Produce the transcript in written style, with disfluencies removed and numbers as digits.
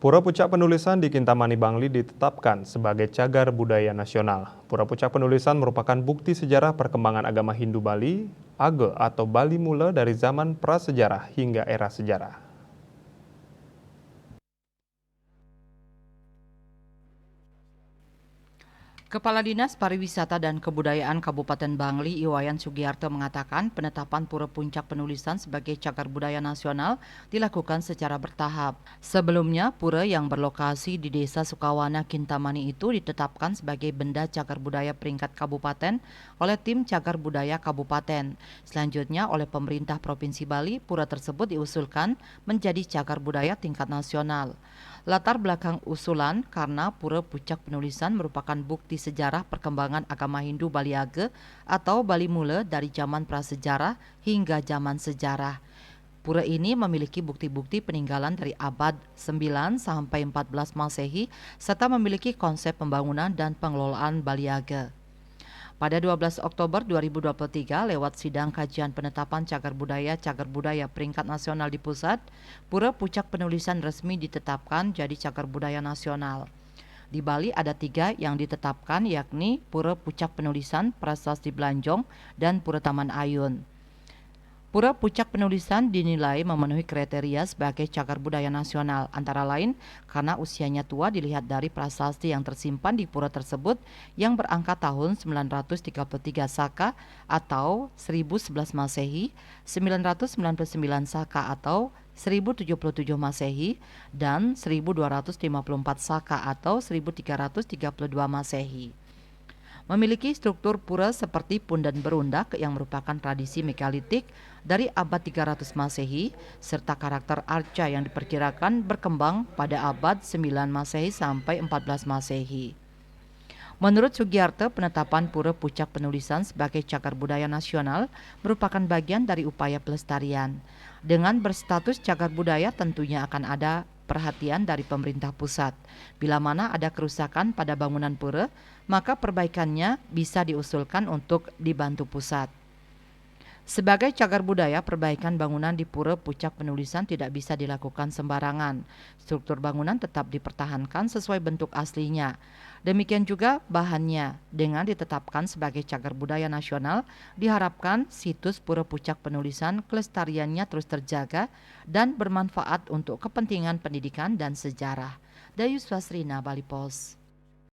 Pura Pucak Penulisan di Kintamani Bangli ditetapkan sebagai cagar budaya nasional. Pura Pucak Penulisan merupakan bukti sejarah perkembangan agama Hindu Bali, Age atau Bali Mula dari zaman prasejarah hingga era sejarah. Kepala Dinas Pariwisata dan Kebudayaan Kabupaten Bangli, Iwayan Sugiarto mengatakan penetapan Pura Puncak Penulisan sebagai cagar budaya nasional dilakukan secara bertahap. Sebelumnya, pura yang berlokasi di Desa Sukawana, Kintamani itu ditetapkan sebagai benda cagar budaya peringkat kabupaten oleh tim cagar budaya kabupaten. Selanjutnya, oleh pemerintah Provinsi Bali, pura tersebut diusulkan menjadi cagar budaya tingkat nasional. Latar belakang usulan karena Pura Pucak Penulisan merupakan bukti sejarah perkembangan agama Hindu Bali Age atau Bali Mula dari zaman prasejarah hingga zaman sejarah. Pura ini memiliki bukti-bukti peninggalan dari abad 9 sampai 14 Masehi serta memiliki konsep pembangunan dan pengelolaan Bali Age. Pada 12 Oktober 2023, lewat sidang kajian penetapan cagar budaya peringkat nasional di pusat, Pura Pucak Penulisan resmi ditetapkan jadi cagar budaya nasional. Di Bali ada 3 yang ditetapkan, yakni Pura Pucak Penulisan, Prasasti Belanjong, dan Pura Taman Ayun. Pura Pucak Penulisan dinilai memenuhi kriteria sebagai cagar budaya nasional, antara lain karena usianya tua dilihat dari prasasti yang tersimpan di pura tersebut yang berangka tahun 933 Saka atau 1011 Masehi, 999 Saka atau 1077 Masehi, dan 1254 Saka atau 1332 Masehi. Memiliki struktur pura seperti pundan berundak yang merupakan tradisi megalitik dari abad 300 Masehi serta karakter arca yang diperkirakan berkembang pada abad 9 Masehi sampai 14 Masehi. Menurut Sugiarto, penetapan Pura Pucak Penulisan sebagai cagar budaya nasional merupakan bagian dari upaya pelestarian. Dengan berstatus cagar budaya tentunya akan ada perhatian dari pemerintah pusat. Bila mana ada kerusakan pada bangunan pura, maka perbaikannya bisa diusulkan untuk dibantu pusat. Sebagai cagar budaya, perbaikan bangunan di Pura Pucak Penulisan tidak bisa dilakukan sembarangan. Struktur bangunan tetap dipertahankan sesuai bentuk aslinya. Demikian juga bahannya. Dengan ditetapkan sebagai cagar budaya nasional, diharapkan situs Pura Pucak Penulisan kelestariannya terus terjaga dan bermanfaat untuk kepentingan pendidikan dan sejarah. Dayu Swasrina, Bali Pos.